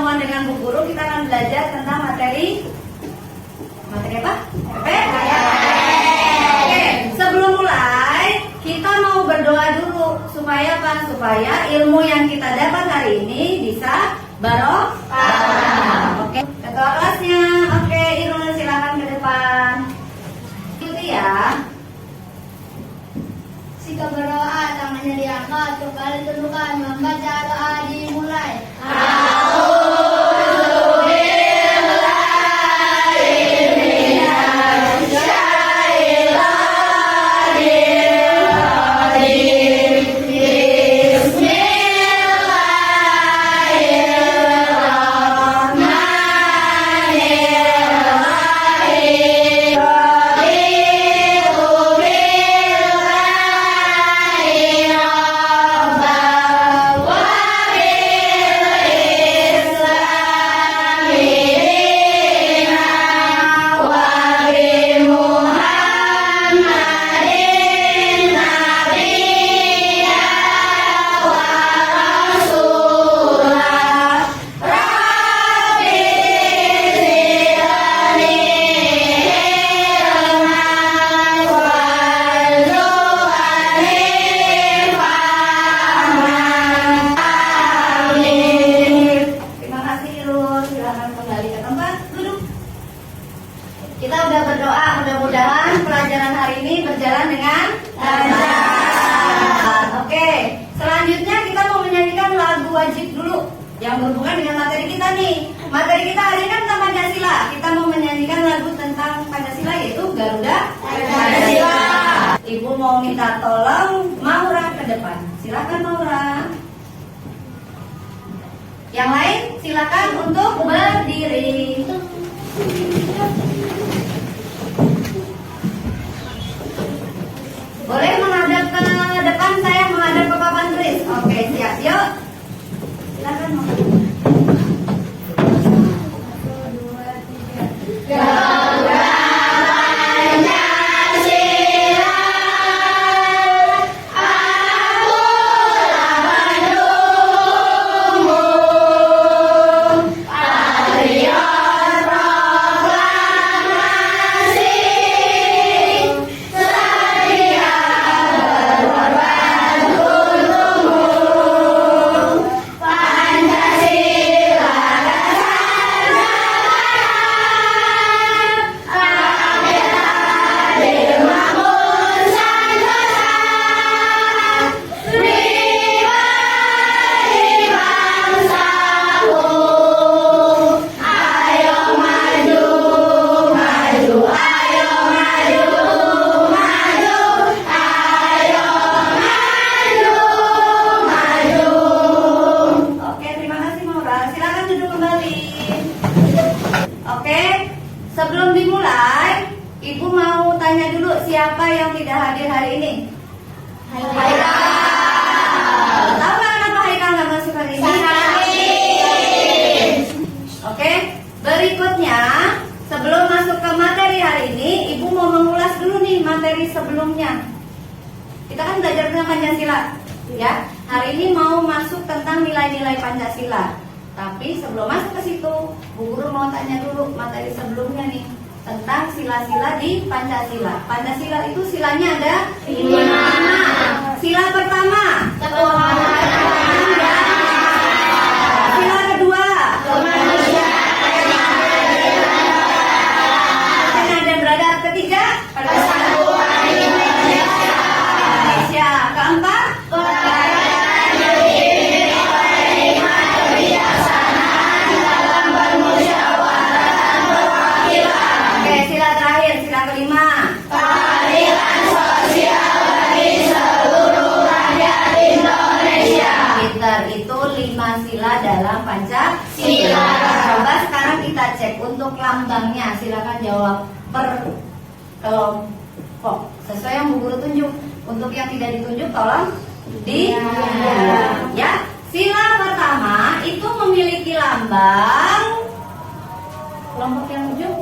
pertemuan dengan Bu Guru kita akan belajar tentang materi apa? Oke, sebelum mulai kita mau berdoa dulu supaya apa? Supaya ilmu yang kita dapat hari ini bisa barokah. Oke, ketua kelasnya. Oke, Irul silakan ke depan. Ikuti ya. Jika berdoa tangannya diangkat, kembali tunjukkan, membaca doa dimulai. Kita udah berdoa, mudah-mudahan pelajaran hari ini berjalan dengan lancar. Oke, selanjutnya kita mau menyanyikan lagu wajib dulu yang berhubungan dengan materi kita nih. Materi kita hari ini kan tentang Pancasila. Kita mau menyanyikan lagu tentang Pancasila yaitu Garuda Pancasila. Ibu mau minta tolong Maura ke depan. Silakan Maura. Yang lain silakan untuk berdiri. Boleh menghadap ke depan, saya menghadap ke papan tulis. Oke, siap. Yuk. Silakan. Sebelum dimulai, Ibu mau tanya dulu siapa yang tidak hadir hari ini? Haikal. Tahu nggak kenapa Haikal nggak masuk hari ini? Oke, berikutnya sebelum masuk ke materi hari ini, Ibu mau mengulas dulu nih materi sebelumnya. Kita kan belajar tentang Pancasila, ya. Hari ini mau masuk tentang nilai-nilai Pancasila. Tapi sebelum masuk ke situ, Bu Guru mau tanya dulu materi sebelumnya nih tentang sila-sila di Pancasila. Pancasila itu silanya ada 5. Sila pertama, sila kedua, dan beradab. Ketiga, persatuan Indonesia. Keempat, kelima, keadilan sosial bagi seluruh rakyat Indonesia. Pintar, itu 5 sila dalam Pancasila. Coba sekarang kita cek untuk lambangnya. Silakan jawab per kelompok sesuai yang Bu Guru tunjuk. Untuk yang tidak ditunjuk tolong di ya. Sila pertama itu memiliki lambang kelompok yang tujuh.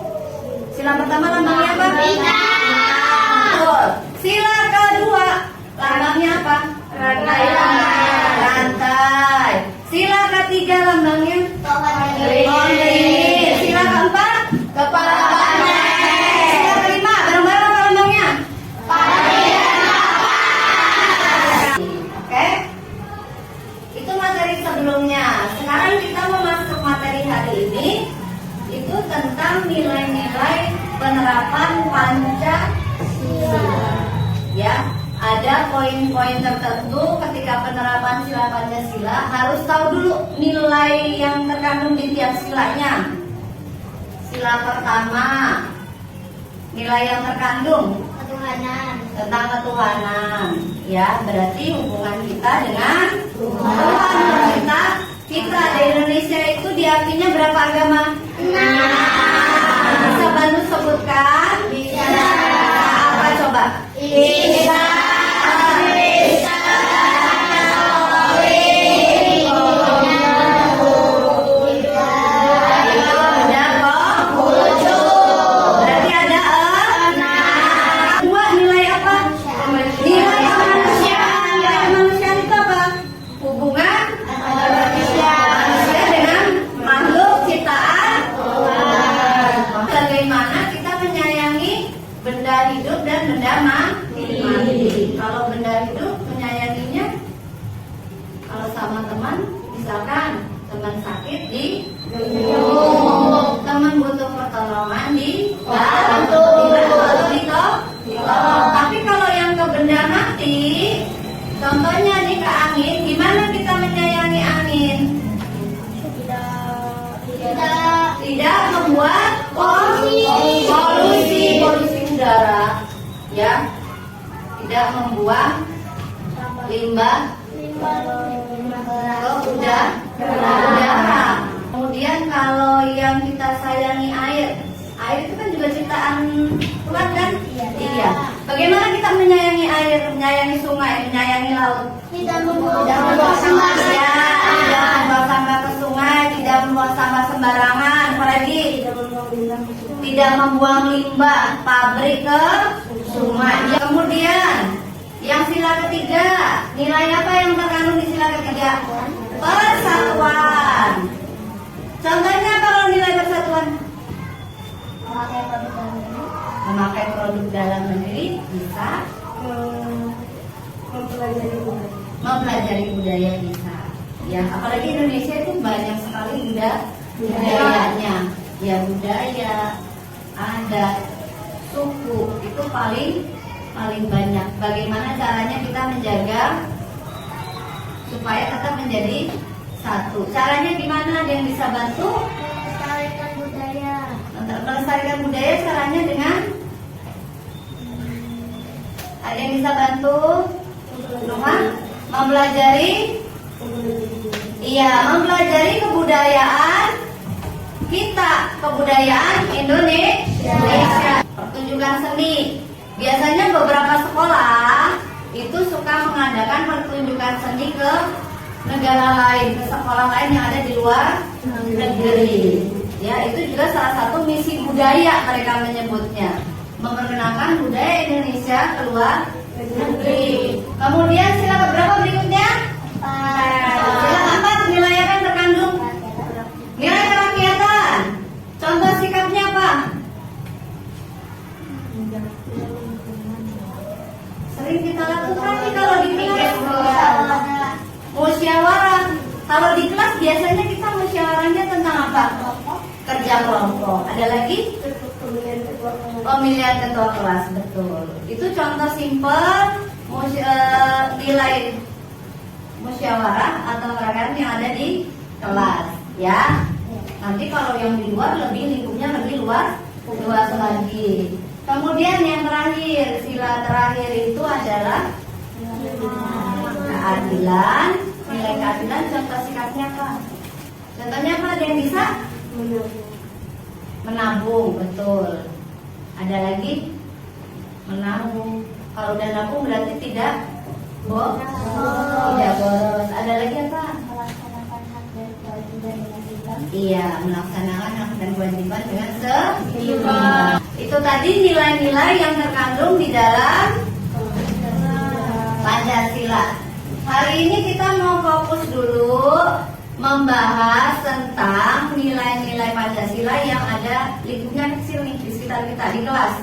Sila pertama lambangnya apa? Betul. Sila kedua lambangnya apa? Rantai. Sila ketiga lambangnya poin-poin tertentu ketika penerapan sila Pancasila harus tahu dulu nilai yang terkandung di tiap silanya. Sila pertama, nilai yang terkandung Ketuhanan. tentang ketuhanan, ya, berarti hubungan kita dengan Tuhan. Kita di Indonesia itu diakuinya berapa agama? 6. Bisa bantu sebutkan? Bisa. Apa coba? Islam, Kristen, Katolik, Udah kok? Berarti ada 6. Dua nilai apa? Nilai kemanusiaan. Nilai kemanusiaan itu apa? Hubungan manusia dengan makhluk ciptaan Tuhan. Bagaimana kita menyayangi benda hidup dan benda mati? Kalau benda hidup menyayanginya, kalau sama teman, misalkan teman sakit di teman butuh pertolongan dibantu atau ditolong. Tapi kalau yang ke benda mati, contohnya nih ke angin, gimana kita menyayangi angin? Tidak membuat polusi udara, ya, tidak membuang limbah ke udara. Kemudian kalau yang kita sayangi air itu kan juga ciptaan Tuhan kan? Iya. Bagaimana kita menyayangi air, menyayangi sungai, menyayangi laut? Tidak membuang sampah. Ya, tidak membuang sampah ke sungai, tidak membuang sampah sembarangan, apalagi tidak membuang limbah pabrik ke sungai. Kemudian yang sila ketiga, nilai apa yang terkandung di sila ketiga? Persatuan. Contohnya kalau nilai persatuan, memakai produk dalam negeri, bisa mempelajari budaya bisa. Ya, apalagi Indonesia itu banyak sekali budayanya. Ya, budaya, adat, suku itu paling banyak. Bagaimana caranya kita menjaga supaya tetap menjadi satu? Caranya gimana? Ada yang bisa bantu? Melestarikan budaya. Untuk melestarikan budaya caranya dengan ada yang bisa bantu? Mempelajari, mempelajari kebudayaan kita, kebudayaan Indonesia. Pertunjukan seni. Biasanya beberapa sekolah itu suka mengadakan pertunjukan seni ke negara lain, ke sekolah lain yang ada di luar negeri. Ya, itu juga salah satu misi budaya mereka menyebutnya, memperkenalkan budaya Indonesia ke luar negeri. Kemudian sila berapa berikutnya? Sila 4, nilai yang terkandung nilai kerakyatan. Contoh sikapnya apa? Sering kita lakukan nih kalau di kelas. Musyawarah. Kalau di kelas biasanya kita musyawarahnya tentang apa? Kerja kelompok. Ada lagi? Pemilihan ketua kelas, betul. Itu contoh simpel nilai musyawarah atau kerakyatan yang ada di kelas, ya. Nanti kalau yang di luar lingkupnya lebih luas lagi. Kemudian yang terakhir, sila terakhir itu adalah keadilan. Nilai keadilan contoh sikapnya apa? Contohnya apa? Ada yang bisa? Menabung, betul. Ada lagi? Menabung. Kalau udah nabung berarti tidak boros. Ada lagi apa? Iya, melaksanakan hak dan kewajiban dengan seimbang. Itu tadi nilai-nilai yang terkandung di dalam Pancasila. Hari ini kita mau fokus dulu membahas tentang nilai-nilai Pancasila yang ada lingkupnya kecil nih di sekitar kita di kelas.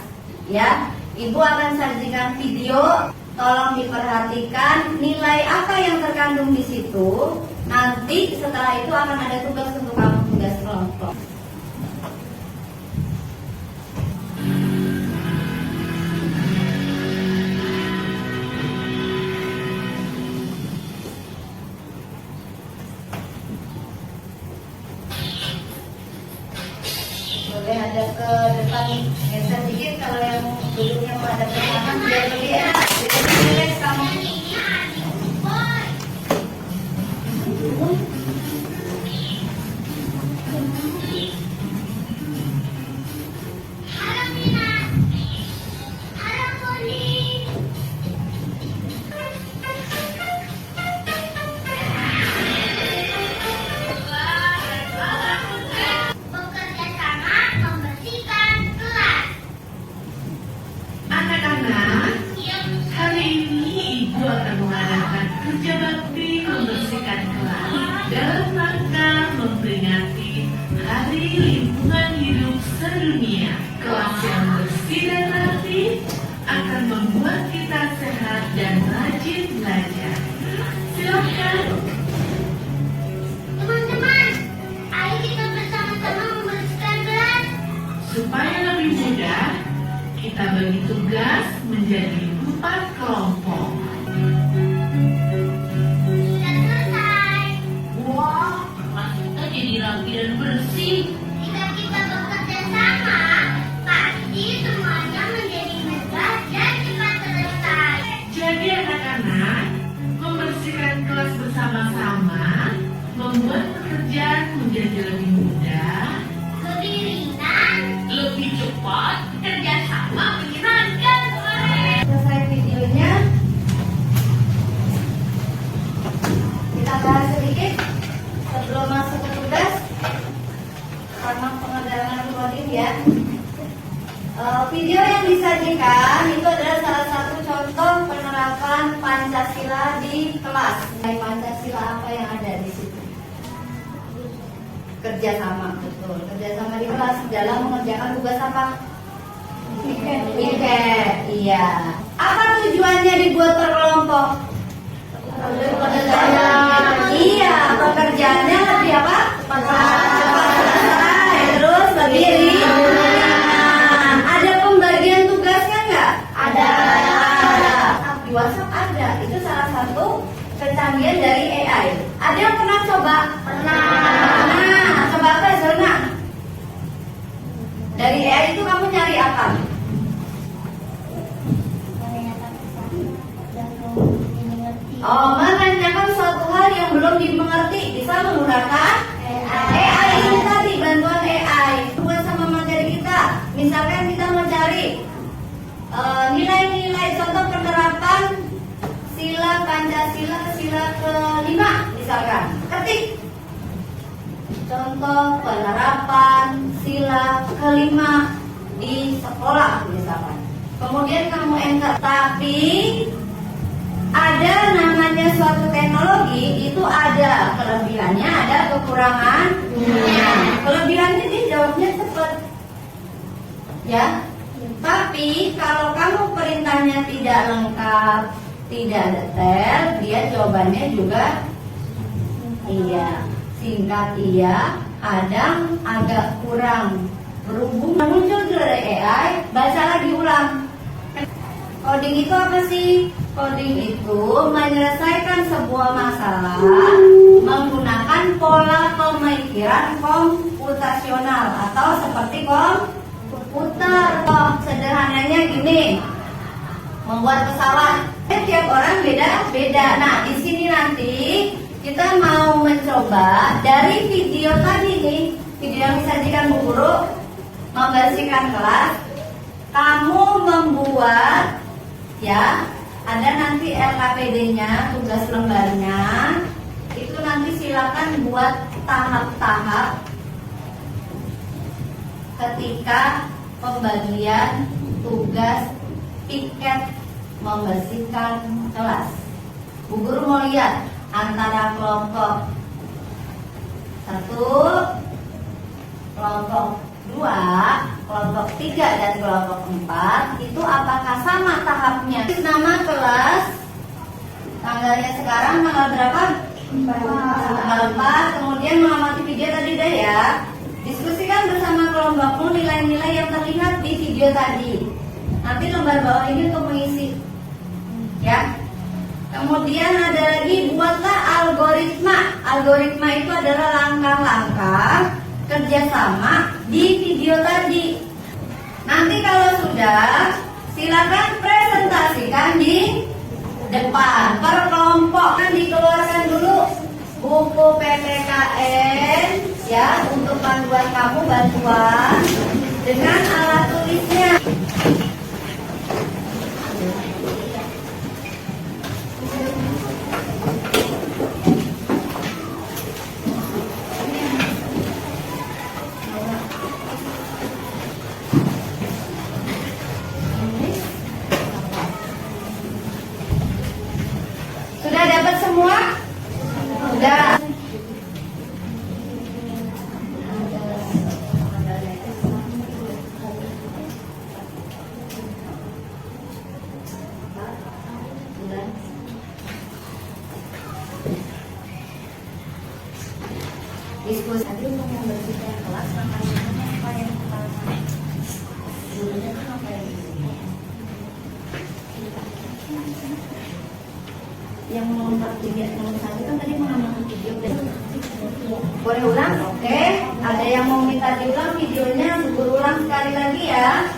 Ya, Ibu akan sajikan video. Tolong diperhatikan nilai apa yang terkandung di situ. Nanti setelah itu akan ada tugas untuk kamu, tugas kelompok. boleh ada ke depan, geser dikit kalau yang duduknya menghadap ke kanan biar lebih enak. Jadi relax kamu. Bekerja sama membersihkan kelas. Anak-anak, hari ini Ibu akan mengadakan kerja bakti membersihkan kelas dalam rangka memperingati Hari Lingkungan Hidup Sedunia. Kelas yang bersih dan rapi akan membuat kita sehat dan rajin belajar. Silakan. Teman-teman, ayo kita bersama-sama membersihkan kelas. Supaya lebih mudah, kita bagi tugas menjadi 4 kelompok. Sudah selesai. Wah, kelas kita jadi rapi dan bersih. Jika kita bekerja sama, pasti semuanya menjadi mudah dan cepat selesai. Jadi anak-anak, membersihkan kelas bersama-sama membuat pekerjaan menjadi lebih mudah, Lebih ringan, lebih cepat, kerjasama menyenangkan. Selesai videonya, kita bahas sedikit sebelum masuk ke tugas sama pengendalian coding ya. Video yang disajikan itu adalah salah satu contoh penerapan Pancasila di kelas. Pancasila apa yang ada di situ? Kerjasama, betul. Kerjasama di kelas dalam mengerjakan tugas apa? Iket, iya. Apa tujuannya dibuat per kelompok? Iya, pekerjaannya lebih apa? Cepat selesai, terus lebih ringan. Ada pembagian tugasnya nggak? Ada. Di WhatsApp ada. Itu salah satu kecanggihan dari AI. Ada yang pernah coba? Pernah. Nah, coba apa, Zona? Dari AI itu kamu nyari apa? Oh, menanyakan suatu hal yang belum dimengerti, bisa menggunakan AI itu tadi, bantuan AI buat sama materi kita. Misalkan kita mau cari nilai-nilai contoh penerapan sila Pancasila sila kelima, misalkan ketik contoh penerapan sila kelima di sekolah misalkan. Kemudian kamu enter, tapi ada namanya suatu teknologi itu ada kelebihannya, ada kekurangannya. Kelebihannya dia jawabnya cepat, ya. Tapi kalau kamu perintahnya tidak lengkap, tidak detail, dia jawabannya juga iya, singkat iya, kadang agak kurang berhubung. Muncul dari AI, baca lagi ulang. Coding itu apa sih? Coding itu menyelesaikan sebuah masalah menggunakan pola pemikiran komputasional atau seperti komputer. Sederhananya gini, membuat pesawat. Tiap orang beda-beda. Nah, di sini nanti kita mau mencoba dari video tadi nih, video yang disajikan Bu Guru membersihkan kelas. Kamu membuat, ya, ada nanti LKPD-nya, tugas lembarnya. Itu nanti silakan buat tahap-tahap ketika pembagian tugas piket membersihkan kelas. Bu Guru mau lihat antara kelompok 1, kelompok 2, kelompok 3 dan kelompok 4 itu apakah sama tahapnya? Nama kelas tanggalnya sekarang tanggal berapa? Tanggal 4. Kemudian mengamati video tadi deh ya. Diskusikan bersama kelompokmu nilai-nilai yang terlihat di video tadi. Nanti lembar bawah ini untuk mengisi, ya. Kemudian ada lagi, buatlah algoritma. Algoritma itu adalah langkah-langkah kerjasama di video tadi. Nanti kalau sudah, silakan presentasikan di depan. Per kelompok kan dikeluarkan dulu buku PPKN ya untuk panduan kamu bantuan dengan alat tulisnya. Sudah dapat semua? Sudah. Diskusi tadi untuk membersihkan kelas makanya apa yang dulunya kan apa yang nomor 3 nomor 1 kan tadi mengambil video boleh ulang? Oke. Ada yang mau minta diulang videonya, berulang sekali lagi ya.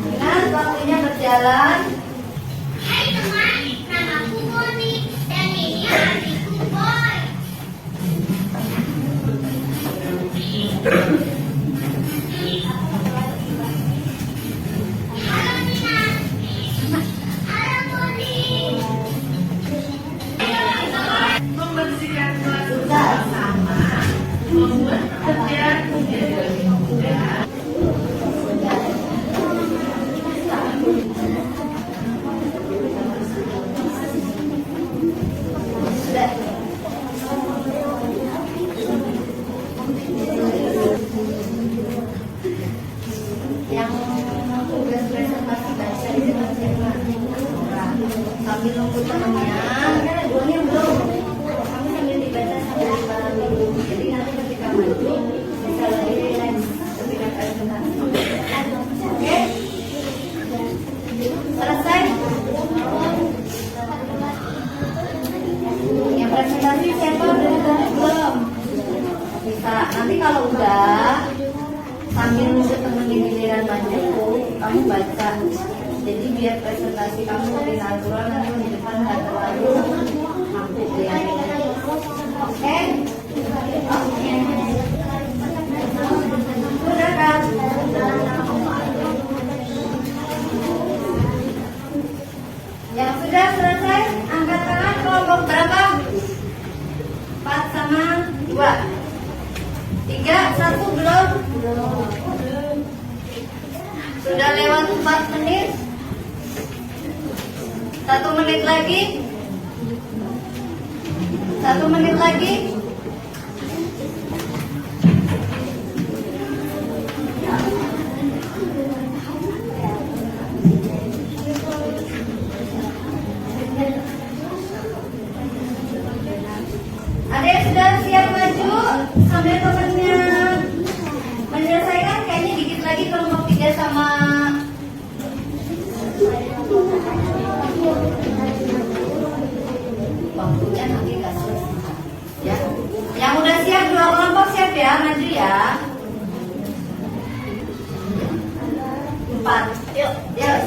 Ingat waktunya berjalan. Hai teman, namaku Boni dan ini adikku Boy. Halo Nina. Halo Boni. Membersihkan kelas Sudah. bersama, membuat pekerjaan menjadi lebih mudah. Sudah. Yang tugas presentasi baca di depan siapa? Sambil nunggu temannya. Dulunya belum. Kamu sambil dibaca sambil dibaca dulu. Jadi nanti ketika maju bisa lebih relax ketika presentasi. Oke? Selesai? Yang presentasi siapa udah ditarik belum? Bisa. Nanti kalau udah sambil nunggu temen di giliran baca kamu baca. Jadi biar presentasi kamu lebih natural nanti di depan nggak terlalu aku ya. Oke? Oke. Sudah kan? Yang sudah selesai angkat tangan kelompok berapa? 4 sama 2. 3, 1 belum? Sudah lewat 4 menit. 1 menit lagi. 1 menit lagi. Ada yang sudah siap maju sambil temannya menyelesaikan? Kayaknya dikit lagi kelompok 3 sama waktunya nanti nggak selesai ya. Yang udah siap 2 kelompok siap ya, maju ya. 4, yuk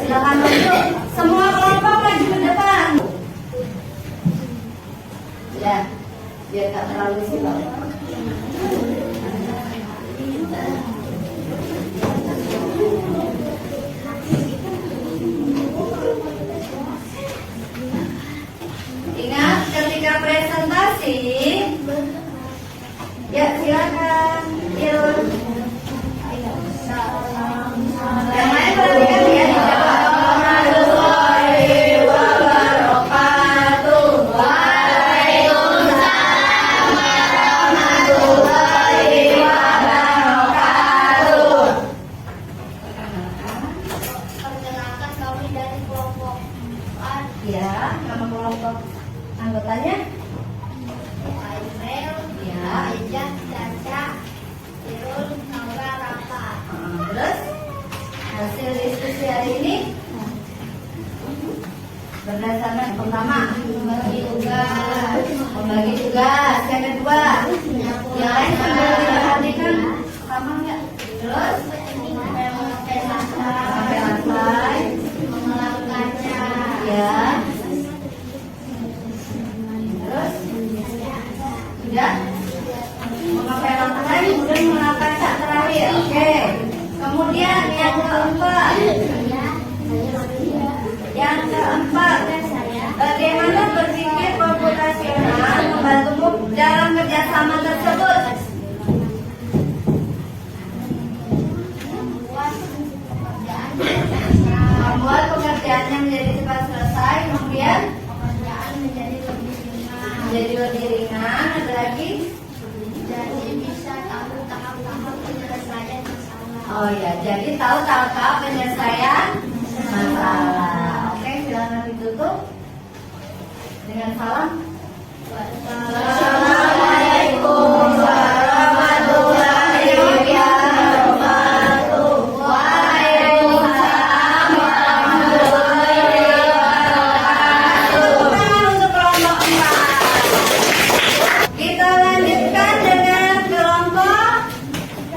silakan maju. Semua kelompok maju ke depan. Ya, biar nggak terlalu silau. Ingat ketika presentasi, ya silakan. Yuk. Yang lain perhatikan ya. Perkenalkan kami dari kelompok A. Ya, nama kelompok anggotanya. Aimel, Ya. Ajak, Caca, Irul, Naura, Rafa. Terus hasil diskusi hari ini berdasarkan yang pertama membagi tugas, yang kedua yang lain sambil diperhatikan sama nggak? Kemudian yang keempat, bagaimana berpikir komputasional membantumu dalam kerjasama tersebut? Membuat pekerjaannya menjadi cepat selesai, kemudian menjadi lebih ringan. Ada lagi? Jadi bisa tahu tahap-tahap penyelesaian masalah. Oh ya, jadi tahu tahap-tahap penyelesaian masalah. Oke, silakan ditutup dengan salam. Assalamualaikum warahmatullahi wabarakatuh. Waalaikumsalam warahmatullahi wabarakatuh. Untuk kelompok 4. Kita lanjutkan dengan kelompok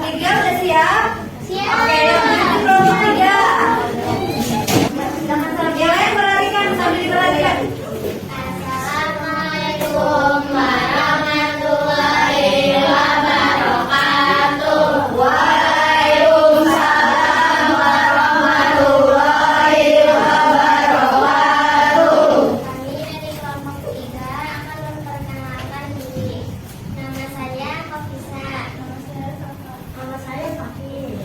3. Udah siap? Siap. Oke, yang lanjut kelompok 3. Yang lain perhatikan sambil diperhatikan. Assalamualaikum warahmatullahi wabarakatuh. Waalaikumsalam warahmatullahi wabarakatuh. Kami dari kelompok 3 akan memperkenalkan diri. Nama saya Kofisa. Nama saya Sofi.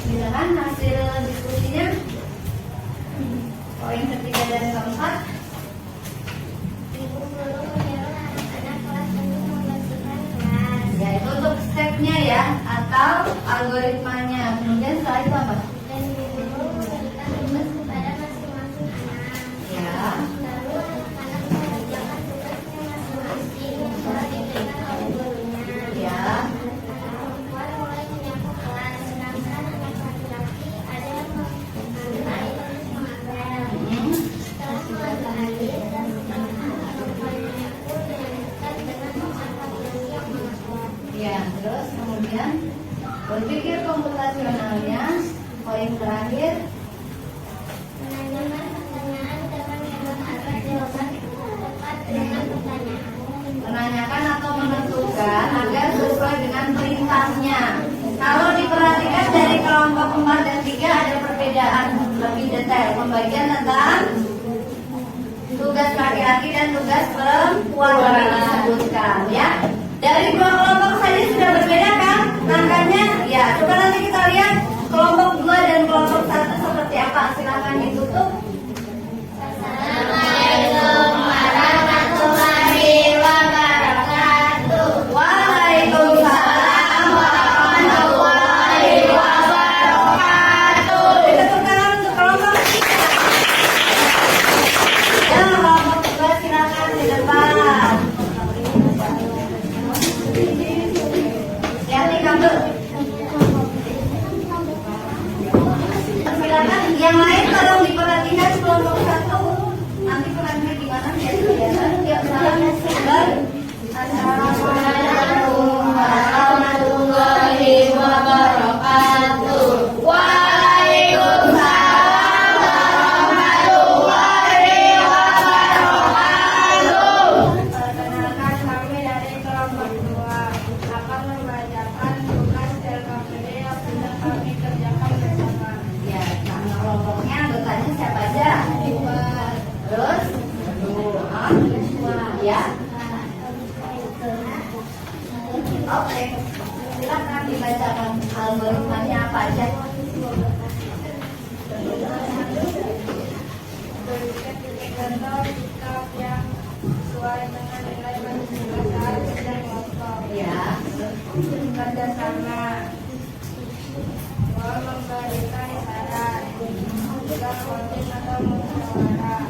Silakan hasil diskusinya. Poin ketiga dan keempat. Ibu guru menyuruh anak-anak kelas untuk membersihkan kelas. Yaitu untuk stepnya ya, atau algoritmanya. Kemudian setelah itu apa? Dan ibu guru memberikan tugas kepada masing-masing anak. Ya. Lalu anak-anak mengerjakan tugasnya masing-masing setelah diberikan oleh gurunya. Ya. Anak perempuan mulai menyapu kelas, sedangkan anak laki-laki ada yang mengambil air untuk mengapel. Setelah mengambil air dan anak perempuan menyapu dilanjutkan dengan mengevaluasi yang mengapel. Ya, terus kemudian berpikir komputasionalnya. Poin terakhir. Menanyakan pertanyaan dengan membuat agar jawaban tepat dengan pertanyaan. Menanyakan atau menentukan agar sesuai dengan perintahnya. Kalau diperhatikan dari kelompok 4 dan 3 ada perbedaan lebih detail. Pembagian tentang tugas laki-laki dan tugas perempuan disebutkan ya. Dari dua kelompok saja sudah berbeda kan angkanya? Ya, coba nanti kita lihat kelompok 2 dan kelompok 1 seperti apa. Silakan ditutup. Assalamualaikum warahmatullahi wabarakatuh. Waalaikumsalam warahmatullahi wabarakatuh. Ditutup tangan untuk kelompok 3. Dan kelompok 2 silakan di depan. Yang diambil. Silakan yang lain tolong diperhatikan kelompok 1. Nanti perannya gimana biar kelihatan. Yuk, salam. Assalamualaikum warahmatullahi wabarakatuh. Waalaikumsalam warahmatullahi wabarakatuh. Perkenalkan kami dari kelompok 2 akan membacakan tugas LKPD yang sudah kami kerjakan bersama. Ya, nama kelompoknya anggotanya siapa aja? Terus? Ya. Oke, silakan dibacakan algoritmanya apa aja. Berikan titik contoh sikap yang sesuai dengan nilai masing-masing dan kelompok. Ya. Kerjasama, memberikan saran, juga voting atau musyawarah.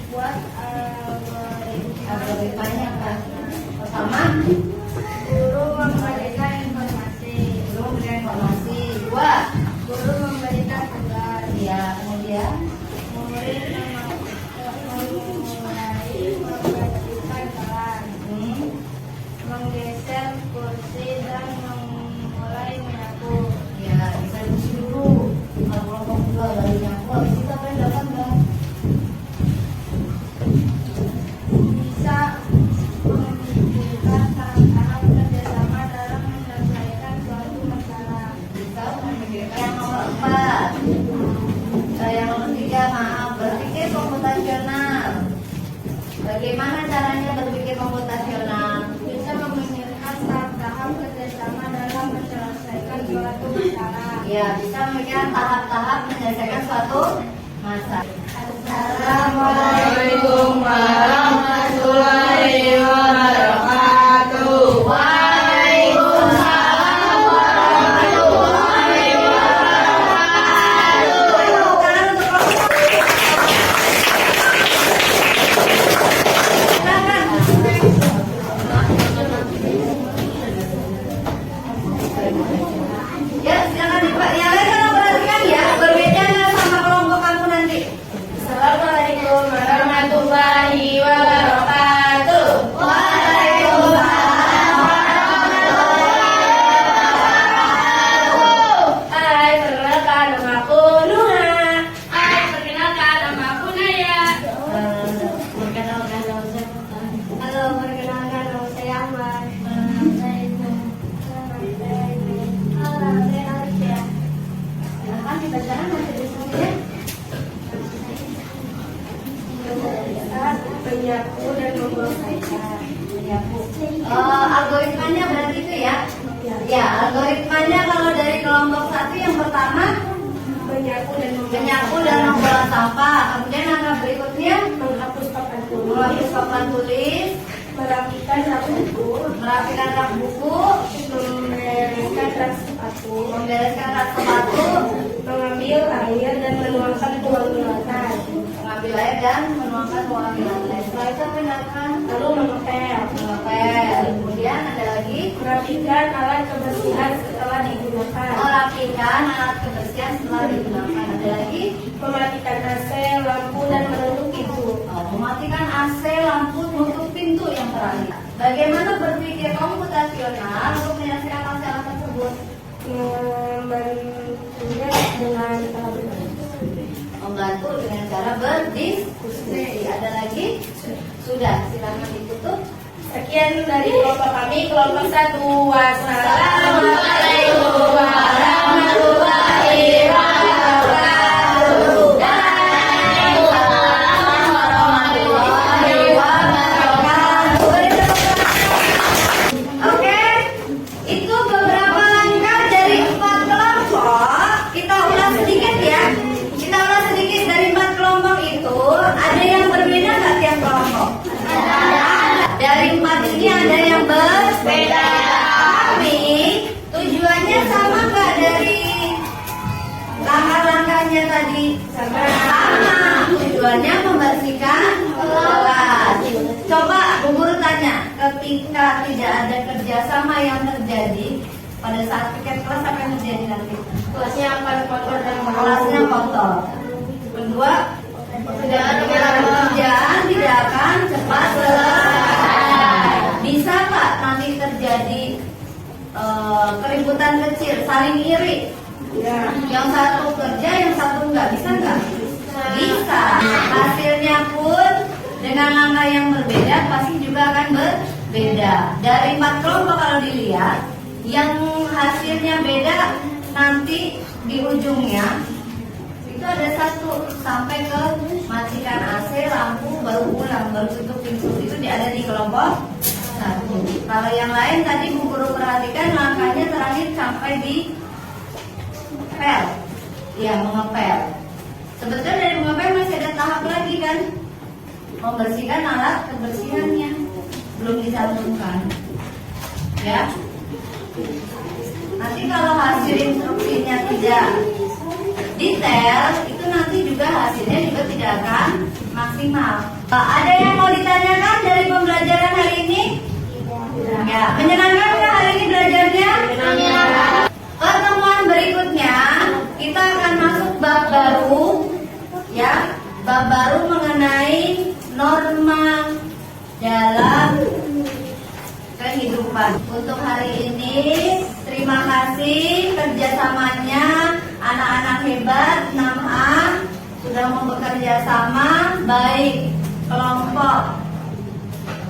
Buat Algoritmanya apa? Pertama, guru memberikan informasi, Dua. guru memberikan tugas, Ya, kemudian murid memulai membersihkan kelas, menggeser kursi dan memulai menyapu. ya bisa diisi dulu. Kalau kelompok 2 baru nyapu, habis itu apa yang dilakukan, Bang? Bagaimana caranya berpikir komputasional? Bisa memikirkan tahap-tahap kerjasama dalam menyelesaikan suatu masalah. Ya, bisa memikirkan tahap-tahap menyelesaikan suatu masalah. Assalamualaikum warahmatullahi wabarakatuh. Waalaikumsalam warahmatullahi wabarakatuh. Ya, silakan Pak. Yang lain kalau perhatikan ya, berbeda nggak sama kelompok kamu nanti? Assalamualaikum warahmatullahi wabarakatuh. Waalaikumsalam Hai, perkenalkan namaku Nuha. Hai, perkenalkan nama aku Naya. Halo, perkenalkan nama saya Ahmad. Halo, saya Alicia. Silakan dibacakan nanti di sini ya. Penyapu dan membolehkan. Algoritmanya berarti itu ya? Ya, algoritmanya kalau dari kelompok 1 yang pertama Penyapu dan menyapu dan membuang sampah. Kemudian langkah berikutnya menghapus papan tulis, menghapus papan tulis, merapikan rak buku, merapikan rak buku, membereskan rak sepatu, membereskan rak sepatu, mengambil air dan menuangkan pewangi lantai, mengambil air dan menuangkan pewangi lantai. Setelah itu pindahkan lalu mengepel, mengepel. Kemudian ada lagi merapikan alat kebersihan setelah digunakan, merapikan alat kebersihan setelah digunakan. Ada lagi mematikan AC, lampu dan menutup pintu. mematikan AC, lampu, tutup pintu yang terakhir. Bagaimana berpikir komputasional untuk menyelesaikan masalah tersebut? Membantunya dengan cara berdiskusi. Membantu dengan cara berdiskusi. Ada lagi? Sudah, silakan ditutup. Sekian dari kelompok kami, kelompok 1. Wassalamualaikum warahmatullahi wabarakatuh. Waalaikumsalam warahmatullahi wabarakatuh. Oke, itu beberapa langkah dari 4 kelompok. Kita ulas sedikit ya. Kita ulas sedikit dari 4 kelompok itu. Ada yang berbeda nggak tiap kelompok? Dari 4 ini ada yang berbeda. Tapi tujuannya sama nggak dari langkah-langkahnya tadi? Sama. Tujuannya membersihkan kelas. Coba Bu Guru tanya, ketika tidak ada kerjasama yang terjadi pada saat piket kelas, apa yang terjadi nanti? Kelasnya akan kotor dan Kelasnya kotor. Kedua, pekerjaan tidak akan cepat selesai. Bisa nggak nanti terjadi keributan kecil, saling iri? Ya. Yang satu kerja, yang satu nggak, bisa nggak? Bisa. Hasilnya pun dengan langkah yang berbeda pasti juga akan berbeda. Dari 4 kelompok kalau dilihat, yang hasilnya beda nanti di ujungnya itu ada 1 sampai ke matikan AC, lampu, baru pulang, baru tutup pintu. Itu ada di kelompok 1. Kalau yang lain tadi Bu Guru perhatikan langkahnya terakhir sampai di pel, ya mengepel. Sebetulnya dari mengepel masih ada tahap lagi kan, membersihkan alat kebersihannya belum disambungkan, ya. Nanti kalau hasil instruksinya tidak detail, itu nanti juga hasilnya juga tidak akan maksimal. Ada yang mau ditanyakan dari pembelajaran hari ini? Ya, menyenangkan nggak hari ini belajarnya? Pertemuan berikutnya kita akan masuk bab baru, ya, bab baru mengenai norma dalam kehidupan. Untuk hari ini terima kasih kerjasamanya anak-anak hebat 6A sudah mau bekerja sama, baik kelompok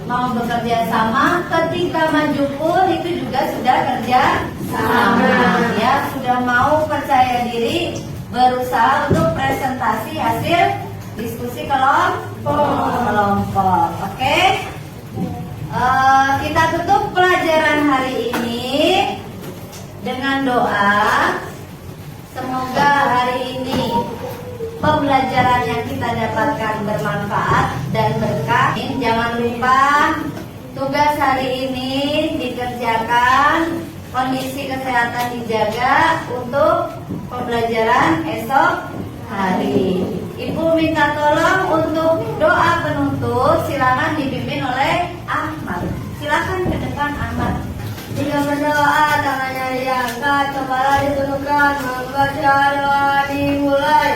mau bekerja sama, ketika maju pun itu juga sudah kerja sama, ya, sudah mau percaya diri berusaha untuk presentasi hasil diskusi kelompok. Oke. pembelajaran hari ini dengan doa semoga hari ini pembelajaran yang kita dapatkan bermanfaat dan berkah. Jangan lupa tugas hari ini dikerjakan, kondisi kesehatan dijaga untuk pembelajaran esok hari. Ibu minta tolong untuk doa penutup, silakan dipimpin oleh Ahmad. Silakan ke depan Ahmad. Jika berdoa tangannya diangkat, kepala ditundukkan, membaca doa dimulai.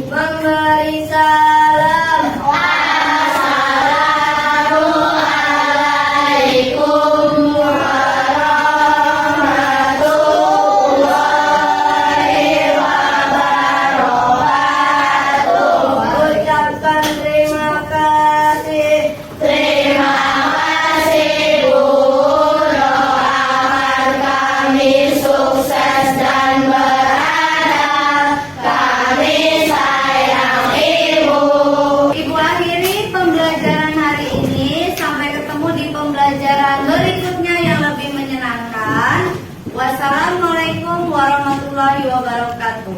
Memberi salam. Assalamualaikum warahmatullahi wabarakatuh. Ucapkan terima kasih. Terima kasih Bu, doakan kami sukses dan beradab. Kami sayang Ibu. Ibu akhiri pembelajaran hari ini. Sampai ketemu di pembelajaran berikutnya yang lebih menyenangkan. Wassalamualaikum warahmatullahi wabarakatuh.